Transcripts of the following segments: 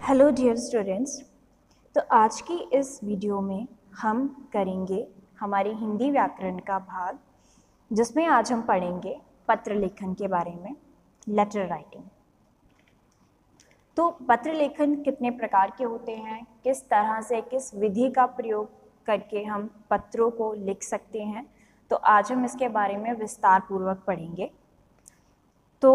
Hello dear students. तो आज की इस वीडियो में हम करेंगे हमारी हिंदी व्याकरण का भाग, जिसमें आज हम पढ़ेंगे पत्र लेखन के बारे में, लेटर राइटिंग। तो पत्र लेखन कितने प्रकार के होते हैं, किस तरह से, किस विधि का प्रयोग करके हम पत्रों को लिख सकते हैं, तो आज हम इसके बारे में विस्तार पूर्वक पढ़ेंगे। तो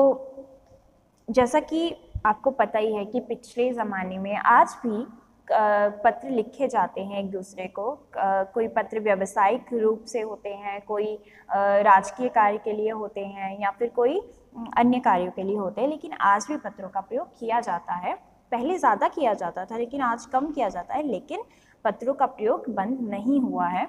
जैसा कि आपको पता ही है कि पिछले ज़माने में आज भी पत्र लिखे जाते हैं एक दूसरे को। कोई पत्र व्यावसायिक रूप से होते हैं, कोई राजकीय कार्य के लिए होते हैं, या फिर कोई अन्य कार्यों के लिए होते हैं, लेकिन आज भी पत्रों का प्रयोग किया जाता है। पहले ज़्यादा किया जाता था, लेकिन आज कम किया जाता है, लेकिन पत्रों का प्रयोग बंद नहीं हुआ है।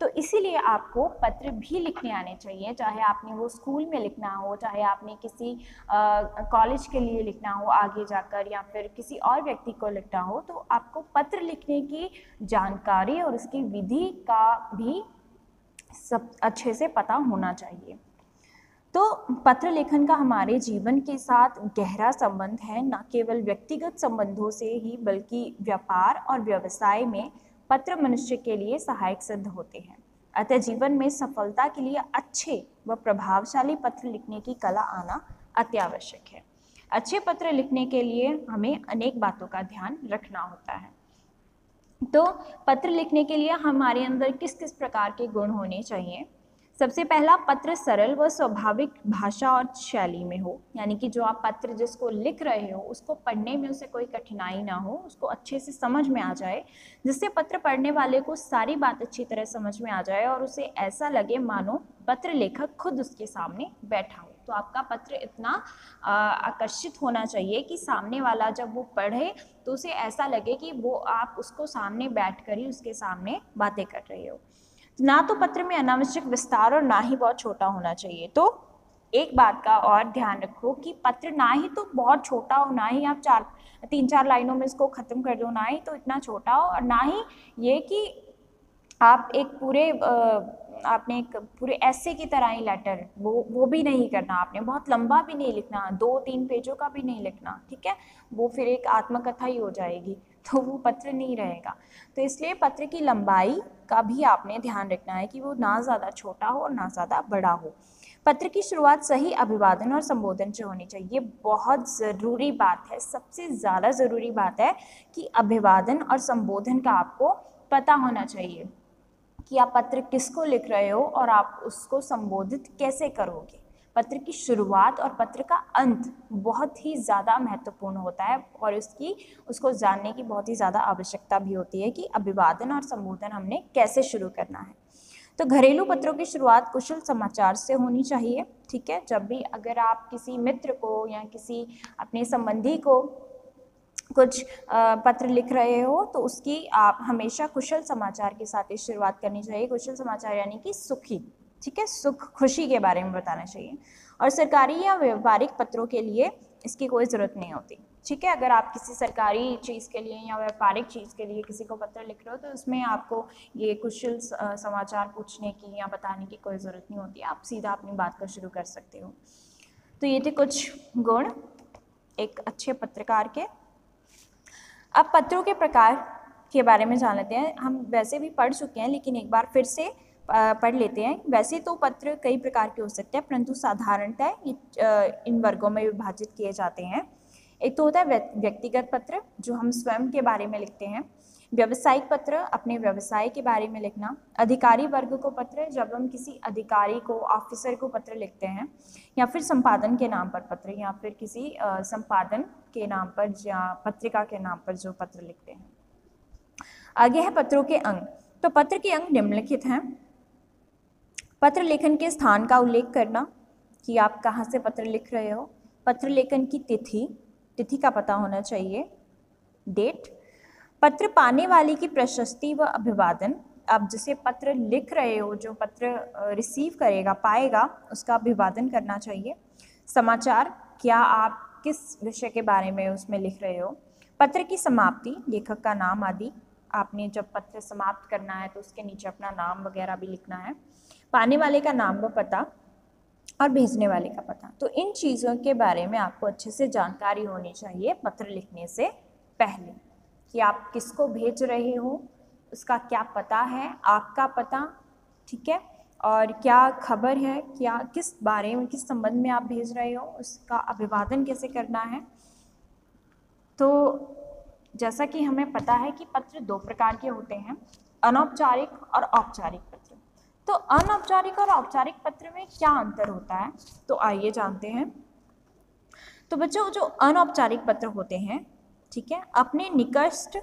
तो इसीलिए आपको पत्र भी लिखने आने चाहिए, चाहे आपने वो स्कूल में लिखना हो, चाहे आपने किसी कॉलेज के लिए लिखना हो आगे जाकर, या फिर किसी और व्यक्ति को लिखना हो, तो आपको पत्र लिखने की जानकारी और उसकी विधि का भी सब अच्छे से पता होना चाहिए। तो पत्र लेखन का हमारे जीवन के साथ गहरा संबंध है, न केवल व्यक्तिगत संबंधों से ही, बल्कि व्यापार और व्यवसाय में पत्र मनुष्य के लिए सहायक सिद्ध होते हैं। अतः जीवन में सफलता के लिए अच्छे व प्रभावशाली पत्र लिखने की कला आना अत्यावश्यक है। अच्छे पत्र लिखने के लिए हमें अनेक बातों का ध्यान रखना होता है। तो पत्र लिखने के लिए हमारे अंदर किस किस प्रकार के गुण होने चाहिए? सबसे पहला, पत्र सरल व स्वाभाविक भाषा और शैली में हो, यानी कि जो आप पत्र जिसको लिख रहे हो उसको पढ़ने में उसे कोई कठिनाई ना हो, उसको अच्छे से समझ में आ जाए, जिससे पत्र पढ़ने वाले को सारी बात अच्छी तरह समझ में आ जाए और उसे ऐसा लगे मानो पत्र लेखक खुद उसके सामने बैठा हो। तो आपका पत्र इतना आकर्षित होना चाहिए कि सामने वाला जब वो पढ़े तो उसे ऐसा लगे कि वो आप उसको सामने बैठकर ही उसके सामने बातें कर रहे हो। ना तो पत्र में अनावश्यक विस्तार और ना ही बहुत छोटा होना चाहिए। तो एक बात का और ध्यान रखो कि पत्र ना ही तो बहुत छोटा हो, ना ही आप 3-4 लाइनों में इसको खत्म कर दो, ना ही तो इतना छोटा हो, और ना ही ये कि आप आपने एक पूरे ऐसे की तरह ही लेटर, वो भी नहीं करना आपने, बहुत लंबा भी नहीं लिखना, 2-3 पेजों का भी नहीं लिखना, ठीक है, वो फिर एक आत्मकथा ही हो जाएगी, तो वो पत्र नहीं रहेगा। तो इसलिए पत्र की लंबाई का भी आपने ध्यान रखना है कि वो ना ज़्यादा छोटा हो और ना ज़्यादा बड़ा हो। पत्र की शुरुआत सही अभिवादन और संबोधन से होनी चाहिए। ये बहुत ज़रूरी बात है, सबसे ज़्यादा ज़रूरी बात है कि अभिवादन और संबोधन का आपको पता होना चाहिए कि आप पत्र किसको लिख रहे हो और आप उसको संबोधित कैसे करोगे। पत्र की शुरुआत और पत्र का अंत बहुत ही ज़्यादा महत्वपूर्ण होता है, और उसको जानने की बहुत ही ज़्यादा आवश्यकता भी होती है कि अभिवादन और संबोधन हमने कैसे शुरू करना है। तो घरेलू पत्रों की शुरुआत कुशल समाचार से होनी चाहिए, ठीक है। जब भी अगर आप किसी मित्र को या किसी अपने संबंधी को कुछ पत्र लिख रहे हो, तो उसकी आप हमेशा कुशल समाचार के साथ ही शुरुआत करनी चाहिए। कुशल समाचार यानी कि सुखी, ठीक है, सुख खुशी के बारे में बताना चाहिए। और सरकारी या व्यापारिक पत्रों के लिए इसकी कोई ज़रूरत नहीं होती, ठीक है। अगर आप किसी सरकारी चीज़ के लिए या व्यापारिक चीज़ के लिए किसी को पत्र लिख रहे हो, तो उसमें आपको ये कुशल समाचार पूछने की या बताने की कोई ज़रूरत नहीं होती, आप सीधा अपनी बात को शुरू कर सकते हो। तो ये थे कुछ गुण एक अच्छे पत्रकार के। अब पत्रों के प्रकार के बारे में जान लेते हैं। हम वैसे भी पढ़ चुके हैं, लेकिन एक बार फिर से पढ़ लेते हैं। वैसे तो पत्र कई प्रकार के हो सकते हैं, परंतु साधारणतः इन वर्गों में विभाजित किए जाते हैं। एक तो होता है व्यक्तिगत पत्र, जो हम स्वयं के बारे में लिखते हैं। व्यावसायिक पत्र, अपने व्यवसाय के बारे में लिखना। अधिकारी वर्ग को पत्र, जब हम किसी अधिकारी को, ऑफिसर को पत्र लिखते हैं। या फिर संपादन के नाम पर पत्र, या फिर किसी संपादन के नाम पर या पत्रिका के नाम पर जो पत्र लिखते हैं। आगे है पत्रों के अंग। तो पत्र के अंग निम्नलिखित हैं। पत्र लेखन के स्थान का उल्लेख करना कि आप कहाँ से पत्र लिख रहे हो। पत्र लेखन की तिथि का पता होना चाहिए, डेट। पत्र पाने वाले की प्रशस्ति व अभिवादन, आप जिसे पत्र लिख रहे हो, जो पत्र रिसीव करेगा, पाएगा, उसका अभिवादन करना चाहिए। समाचार, क्या आप किस विषय के बारे में उसमें लिख रहे हो। पत्र की समाप्ति, लेखक का नाम आदि, आपने जब पत्र समाप्त करना है तो उसके नीचे अपना नाम वगैरह भी लिखना है। पाने वाले का नाम व पता और भेजने वाले का पता। तो इन चीज़ों के बारे में आपको अच्छे से जानकारी होनी चाहिए पत्र लिखने से पहले कि आप किसको भेज रहे हो, उसका क्या पता है, आपका पता, ठीक है, और क्या खबर है, क्या किस बारे में, किस संबंध में आप भेज रहे हो, उसका अभिवादन कैसे करना है। तो जैसा कि हमें पता है कि पत्र दो प्रकार के होते हैं, अनौपचारिक और औपचारिक पत्र। तो अनौपचारिक और औपचारिक पत्र में क्या अंतर होता है, तो आइए जानते हैं। तो बच्चों, जो अनौपचारिक पत्र होते हैं, ठीक है, अपने निकट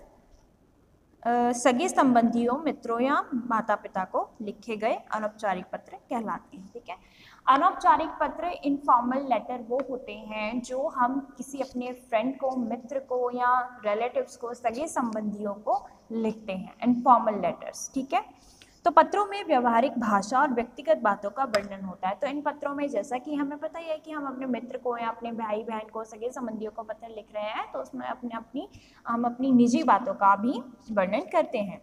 सगे संबंधियों, मित्रों या माता पिता को लिखे गए अनौपचारिक पत्र कहलाते हैं, ठीक है। अनौपचारिक पत्र इनफॉर्मल लेटर वो होते हैं जो हम किसी अपने फ्रेंड को, मित्र को या रिलेटिव्स को, सगे संबंधियों को लिखते हैं, इनफॉर्मल लेटर्स, ठीक है। तो पत्रों में व्यवहारिक भाषा और व्यक्तिगत बातों का वर्णन होता है। तो इन पत्रों में, जैसा कि हमें पता ही है कि हम अपने मित्र को या अपने भाई बहन को, सगे संबंधियों को पत्र लिख रहे हैं, तो उसमें हम अपनी निजी बातों का भी वर्णन करते हैं।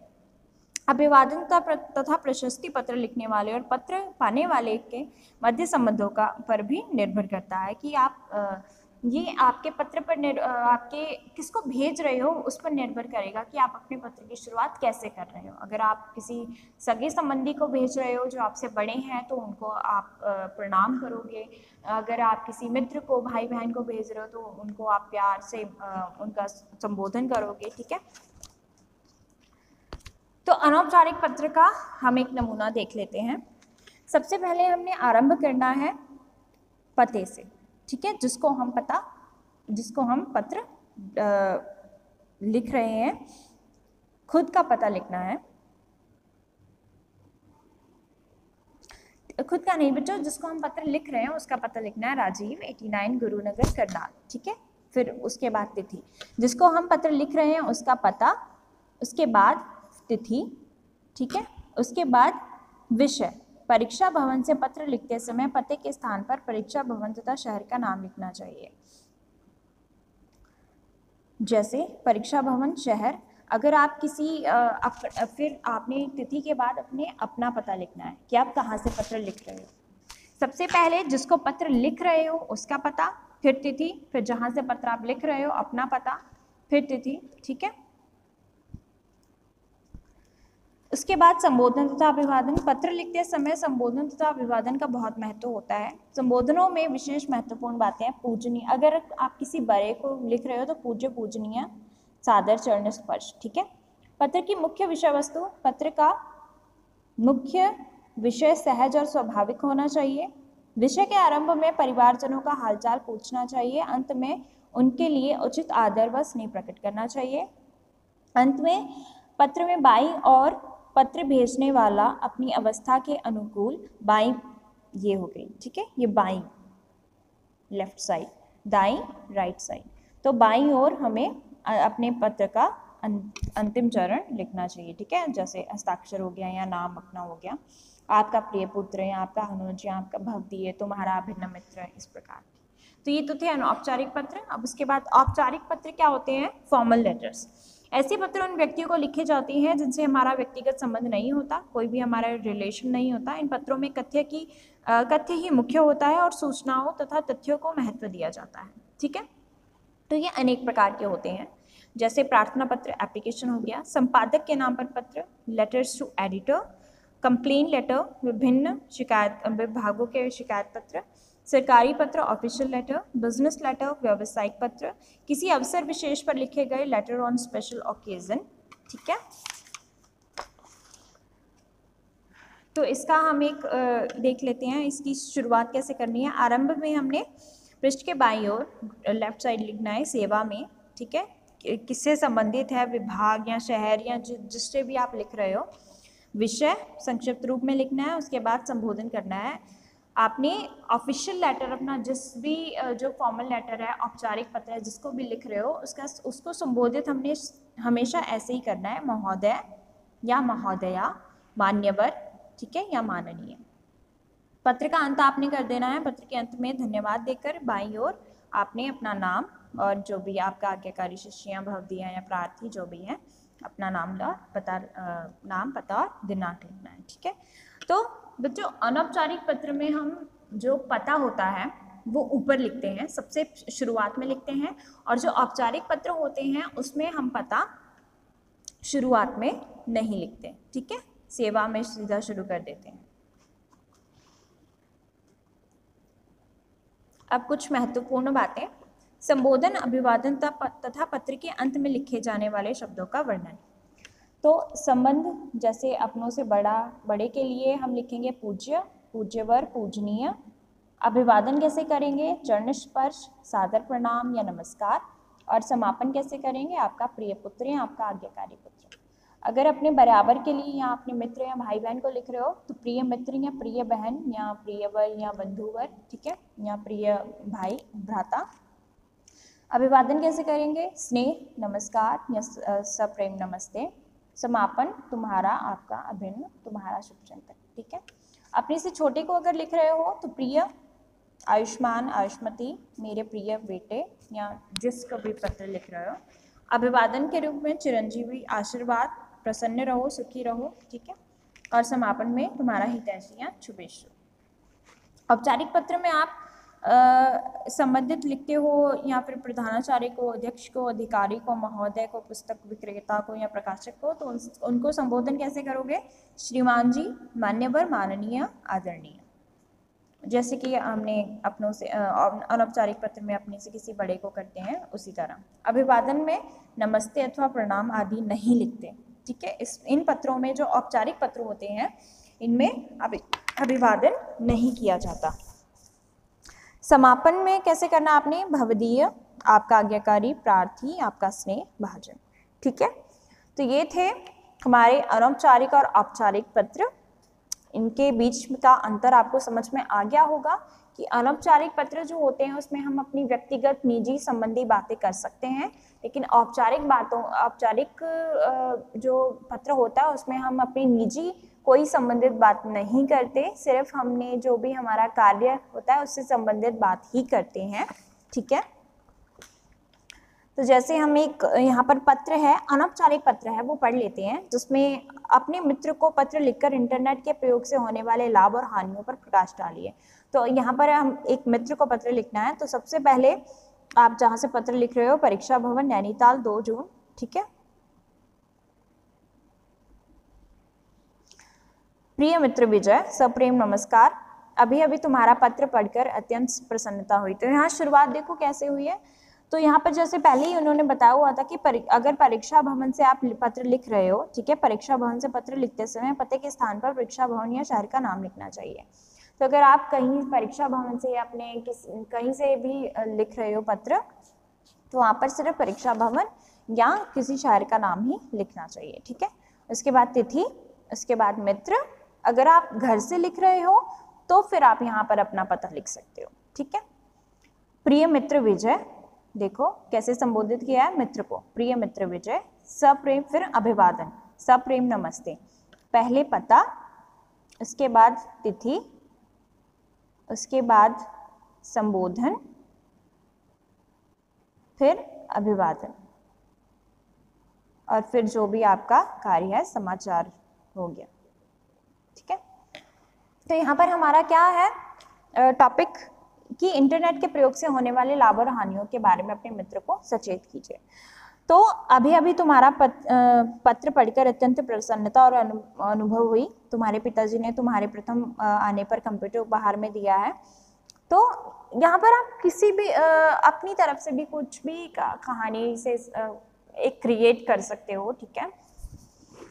अभिवादन तथा प्रशस्ति पत्र लिखने वाले और पत्र पाने वाले के मध्य संबंधों का पर भी निर्भर करता है कि आप ये आपके पत्र पर आपके किसको भेज रहे हो उस पर निर्भर करेगा कि आप अपने पत्र की शुरुआत कैसे कर रहे हो। अगर आप किसी सगे संबंधी को भेज रहे हो जो आपसे बड़े हैं तो उनको आप प्रणाम करोगे। अगर आप किसी मित्र को, भाई बहन को भेज रहे हो तो उनको आप प्यार से उनका संबोधन करोगे, ठीक है। तो अनौपचारिक पत्र का हम एक नमूना देख लेते हैं। सबसे पहले हमने आरंभ करना है पते से, ठीक है, जिसको हम पत्र लिख रहे हैं, खुद का पता लिखना है। खुद का नहीं बच्चों, जिसको हम पत्र लिख रहे हैं उसका पता लिखना है, राजीव 89 गुरुनगर करनाल, ठीक है। फिर उसके बाद तिथि, जिसको हम पत्र लिख रहे हैं उसका पता, उसके बाद तिथि, ठीक है। उसके बाद विषय, परीक्षा भवन से पत्र लिखते समय पते के स्थान पर परीक्षा भवन तथा शहर का नाम लिखना चाहिए। जैसे परीक्षा भवन शहर, अगर आप फिर आपने तिथि के बाद अपना पता लिखना है कि आप कहाँ से पत्र लिख रहे हो। सबसे पहले जिसको पत्र लिख रहे हो उसका पता, फिर तिथि, फिर जहाँ से पत्र आप लिख रहे हो अपना पता, फिर तिथि, ठीक है। उसके बाद संबोधन तथा अभिवादन। पत्र लिखते समय संबोधन तथा अभिवादन का बहुत महत्व होता है। संबोधनों में विशेष महत्वपूर्ण बातें हैं। पूजनीय, अगर आप किसी बड़े को लिख रहे हो तो पूज्य, पूजनीय, सादर, चरण स्पर्श, ठीक है। पत्र की मुख्य विषय वस्तु, पत्र का मुख्य विषय सहज और स्वाभाविक होना चाहिए। विषय के आरंभ में परिवारजनों का हालचाल पूछना चाहिए। अंत में उनके लिए उचित आदर व स्नेह प्रकट करना चाहिए। अंत में पत्र में बाईं और पत्र भेजने वाला अपनी अवस्था के अनुकूल, बाईं ये हो गई, ठीक है, ये बाईं लेफ्ट साइड, दाईं राइट साइड, तो बाईं ओर हमें अपने पत्र का अंतिम चरण लिखना चाहिए, ठीक है। जैसे हस्ताक्षर हो गया या नाम अपना हो गया, आपका प्रिय पुत्र या आपका अनुज या आपका भवदीय, तुम्हारा अभिन्न मित्र, इस प्रकार। तो ये तो थे अनौपचारिक पत्र। अब उसके बाद औपचारिक पत्र क्या होते हैं? Formal letters. ऐसे पत्र उन व्यक्तियों को लिखे जाते हैं जिनसे हमारा व्यक्तिगत संबंध नहीं होता, कोई भी हमारा रिलेशन नहीं होता। इन पत्रों में कथ्य ही मुख्य होता है और सूचनाओं तथा तथ्यों को महत्व दिया जाता है, ठीक है। तो ये अनेक प्रकार के होते हैं, जैसे प्रार्थना पत्र, एप्लीकेशन हो गया, संपादक के नाम पर पत्र, letters to editor, complain letter, विभिन्न शिकायत विभागों के शिकायत पत्र, सरकारी पत्र, ऑफिशियल लेटर, बिजनेस लेटर, व्यावसायिक पत्र, किसी अवसर विशेष पर लिखे गए लेटर ऑन स्पेशल ओकेजन, ठीक है। तो इसका हम एक देख लेते हैं, इसकी शुरुआत कैसे करनी है। आरंभ में हमने पृष्ठ के बाईं ओर लेफ्ट साइड लिखना है सेवा में, ठीक है, किससे संबंधित है, विभाग या शहर या जिससे भी आप लिख रहे हो। विषय संक्षिप्त रूप में लिखना है, उसके बाद संबोधन करना है। आपने ऑफिशियल लेटर अपना जिस भी जो फॉर्मल लेटर है, औपचारिक पत्र है, जिसको भी लिख रहे हो उसको संबोधित हमने हमेशा ऐसे ही करना है, महोदय या महोदया, मान्यवर, ठीक है, या माननीय। पत्र का अंत आपने कर देना है। पत्र के अंत में धन्यवाद देकर बाईं ओर आपने अपना नाम और जो भी आपका आज्ञाकारी शिष्य या भवदीय या प्रार्थी जो भी है अपना नाम और पता और दिनांक लिखना है, ठीक है। तो बच्चों अनौपचारिक पत्र में हम जो पता होता है वो ऊपर लिखते हैं, सबसे शुरुआत में लिखते हैं, और जो औपचारिक पत्र होते हैं उसमें हम पता शुरुआत में नहीं लिखते, ठीक है, सेवा में सीधा शुरू कर देते हैं। अब कुछ महत्वपूर्ण बातें, संबोधन, अभिवादन तथा पत्र के अंत में लिखे जाने वाले शब्दों का वर्णन। तो संबंध, जैसे अपनों से बड़ा, बड़े के लिए हम लिखेंगे पूज्य, पूज्यवर, पूजनीय। अभिवादन कैसे करेंगे? चरण स्पर्श, सादर प्रणाम या नमस्कार। और समापन कैसे करेंगे? आपका प्रिय पुत्र या आपका आज्ञाकारी पुत्र। अगर अपने बराबर के लिए या अपने मित्र या भाई बहन को लिख रहे हो तो प्रिय मित्र या प्रिय बहन या प्रियवर या बंधुवर, ठीक है, या प्रिय भाई भ्राता। अभिवादन कैसे करेंगे? स्नेह, नमस्कार या सप्रेम नमस्ते। समापन, तुम्हारा, आपका, अभिन्न, तुम्हारा शुभचिंतन, ठीक है। अपने से छोटे को अगर लिख रहे हो तो प्रिय, आयुष्मान, आयुष्मती, मेरे प्रिय बेटे, या जिसको भी पत्र लिख रहे हो। अभिवादन के रूप में चिरंजीवी, आशीर्वाद, प्रसन्न रहो, सुखी रहो, ठीक है। और समापन में तुम्हारा हितैषी या शुभेच्छु। औपचारिक पत्र में आप संबंधित लिखते हो या फिर प्रधानाचार्य को, अध्यक्ष को, अधिकारी को, महोदय को, पुस्तक विक्रेता को या प्रकाशक को, तो उनको संबोधन कैसे करोगे? श्रीमान जी, मान्यवर, माननीय, आदरणीय। जैसे कि हमने अपनों से अनौपचारिक पत्र में अपने से किसी बड़े को करते हैं, उसी तरह अभिवादन में नमस्ते अथवा प्रणाम आदि नहीं लिखते, ठीक है। इन पत्रों में, जो औपचारिक पत्र होते हैं, इनमें अभिवादन नहीं किया जाता। समापन में कैसे करना आपने? भवदीय, आपका आज्ञाकारी, प्रार्थी, आपका स्नेह भाजन, ठीक है। तो ये थे हमारे अनौपचारिक और औपचारिक पत्र। इनके बीच का अंतर आपको समझ में आ गया होगा कि अनौपचारिक पत्र जो होते हैं उसमें हम अपनी व्यक्तिगत निजी संबंधी बातें कर सकते हैं, लेकिन औपचारिक जो पत्र होता है उसमें हम अपनी निजी कोई संबंधित बात नहीं करते, सिर्फ हमने जो भी हमारा कार्य होता है उससे संबंधित बात ही करते हैं, ठीक है। तो जैसे हम एक यहाँ पर पत्र है, अनौपचारिक पत्र है, वो पढ़ लेते हैं, जिसमें अपने मित्र को पत्र लिखकर इंटरनेट के प्रयोग से होने वाले लाभ और हानियों पर प्रकाश डालिए। तो यहाँ पर हम एक मित्र को पत्र लिखना है, तो सबसे पहले आप जहाँ से पत्र लिख रहे हो, परीक्षा भवन, नैनीताल, 2 जून, ठीक है। प्रिय मित्र विजय, सप्रेम नमस्कार। अभी अभी तुम्हारा पत्र पढ़कर अत्यंत प्रसन्नता हुई। तो यहाँ शुरुआत देखो कैसे हुई है। तो यहाँ पर जैसे पहले ही उन्होंने बताया हुआ था कि अगर परीक्षा भवन से आप पत्र लिख रहे हो, ठीक है, परीक्षा भवन से पत्र लिखते समय पते के स्थान पर परीक्षा भवन या शहर का नाम लिखना चाहिए। तो अगर आप कहीं परीक्षा भवन से अपने कहीं से भी लिख रहे हो पत्र, तो वहाँ पर सिर्फ परीक्षा भवन या किसी शहर का नाम ही लिखना चाहिए, ठीक है। उसके बाद तिथि, उसके बाद मित्र। अगर आप घर से लिख रहे हो तो फिर आप यहाँ पर अपना पता लिख सकते हो, ठीक है। प्रिय मित्र विजय, देखो कैसे संबोधित किया है मित्र को, प्रिय मित्र विजय, सप्रेम, फिर अभिवादन, सप्रेम नमस्ते, पहले पता, उसके बाद तिथि, उसके बाद संबोधन, फिर अभिवादन, और फिर जो भी आपका कार्य है, समाचार हो गया, ठीक है। तो यहाँ पर हमारा क्या है टॉपिक कि इंटरनेट के प्रयोग से होने वाले लाभ और हानियों के बारे में अपने मित्र को सचेत कीजिए। तो अभी अभी तुम्हारा पत्र पढ़कर अत्यंत प्रसन्नता और अनुभव हुई। तुम्हारे पिताजी ने तुम्हारे प्रथम आने पर कंप्यूटर उपहार में दिया है। तो यहाँ पर आप किसी भी अपनी तरफ से भी कुछ भी कहानी से एक क्रिएट कर सकते हो, ठीक है,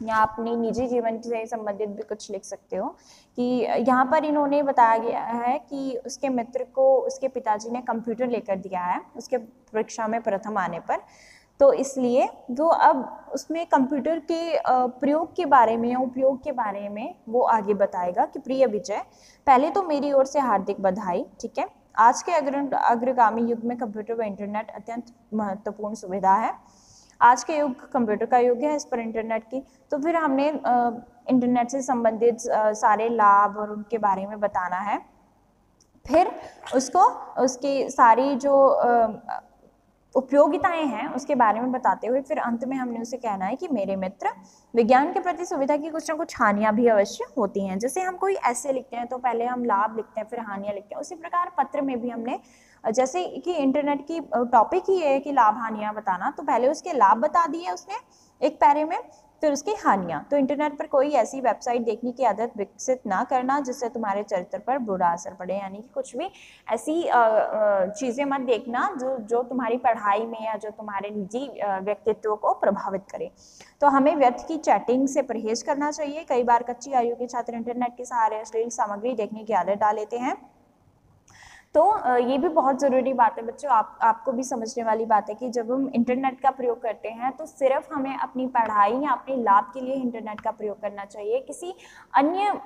या अपनी निजी जीवन से संबंधित भी कुछ लिख सकते हो। कि यहाँ पर इन्होंने बताया गया है कि उसके मित्र को उसके पिताजी ने कंप्यूटर लेकर दिया है उसके परीक्षा में प्रथम आने पर, तो इसलिए वो अब उसमें कंप्यूटर के प्रयोग के बारे में या उपयोग के बारे में वो आगे बताएगा कि प्रिय विजय, पहले तो मेरी ओर से हार्दिक बधाई, ठीक है। आज के अग्रगामी युग में कंप्यूटर व इंटरनेट अत्यंत महत्वपूर्ण सुविधा है। आज के युग कंप्यूटर का युग है, इस पर इंटरनेट की, तो फिर हमने इंटरनेट से संबंधित सारे लाभ और उनके बारे में बताना है। फिर उसको उसकी सारी जो उपयोगिताएं हैं उसके बारे में बताते हुए फिर अंत में हमने उसे कहना है कि मेरे मित्र, विज्ञान के प्रति सुविधा की कुछ ना कुछ हानियां भी अवश्य होती हैं। जैसे हम कोई ऐसे लिखते हैं तो पहले हम लाभ लिखते हैं फिर हानियां लिखते हैं, उसी प्रकार पत्र में भी हमने, जैसे कि इंटरनेट की टॉपिक ही है कि लाभ हानियां बताना, तो पहले उसके लाभ बता दिए उसने एक पैरे में, फिर उसकी हानियां। तो इंटरनेट पर कोई ऐसी वेबसाइट देखने की आदत विकसित ना करना जिससे तुम्हारे चरित्र पर बुरा असर पड़े, यानी कि कुछ भी ऐसी चीज़ें मत देखना जो तुम्हारी पढ़ाई में या जो तुम्हारे निजी व्यक्तित्व को प्रभावित करे। तो हमें व्यर्थ की चैटिंग से परहेज करना चाहिए। कई बार कच्ची आयु के छात्र इंटरनेट के सहारे अश्लील सामग्री देखने की आदत डाल लेते हैं। तो ये भी बहुत ज़रूरी बात है बच्चों, आपको भी समझने वाली बात है कि जब हम इंटरनेट का प्रयोग करते हैं तो सिर्फ हमें अपनी पढ़ाई या अपने लाभ के लिए इंटरनेट का प्रयोग करना चाहिए। किसी अन्य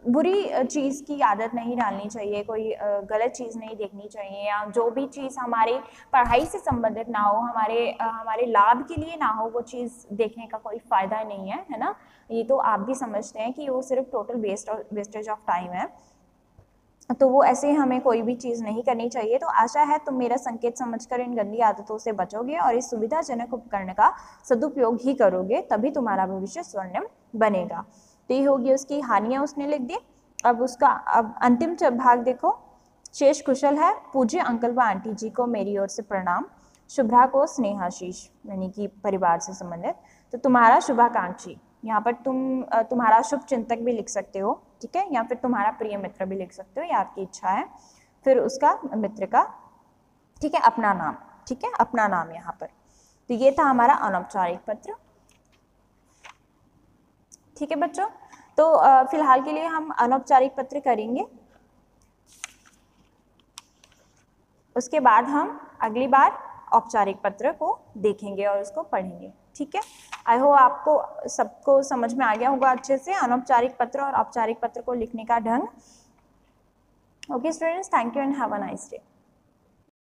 बुरी चीज़ की आदत नहीं डालनी चाहिए, कोई गलत चीज़ नहीं देखनी चाहिए, या जो भी चीज़ हमारी पढ़ाई से संबंधित ना हो, हमारे लाभ के लिए ना हो, वो चीज़ देखने का कोई फ़ायदा नहीं है ना। ये तो आप भी समझते हैं कि वो सिर्फ टोटल वेस्टेज ऑफ टाइम है। तो वो ऐसे हमें कोई भी चीज़ नहीं करनी चाहिए। तो आशा है तुम मेरा संकेत समझकर इन गंदी आदतों से बचोगे और इस सुविधाजनक उपकरण का सदुपयोग ही करोगे, तभी तुम्हारा भविष्य स्वर्णिम बनेगा। तो ये होगी उसकी हानियां, उसने लिख दी। अब अंतिम भाग देखो। शेष कुशल है, पूज्य अंकल व आंटी जी को मेरी ओर से प्रणाम। शुभ्रा को स्नेहाशीष, यानी कि परिवार से संबंधित। तो तुम्हारा शुभाकांक्षी, यहाँ पर तुम्हारा शुभ चिंतक भी लिख सकते हो, ठीक है, या फिर तुम्हारा प्रिय मित्र भी लिख सकते हो, ये आपकी इच्छा है। फिर उसका मित्र का, ठीक है, अपना नाम, ठीक है, अपना नाम यहाँ पर। तो ये था हमारा अनौपचारिक पत्र, ठीक है बच्चों। तो फिलहाल के लिए हम अनौपचारिक पत्र करेंगे, उसके बाद हम अगली बार औपचारिक पत्र को देखेंगे और उसको पढ़ेंगे, ठीक है। आई होप आपको सबको समझ में आ गया होगा अच्छे से अनौपचारिक पत्र और औपचारिक पत्र को लिखने का ढंग। Okay students, thank you and have a nice day.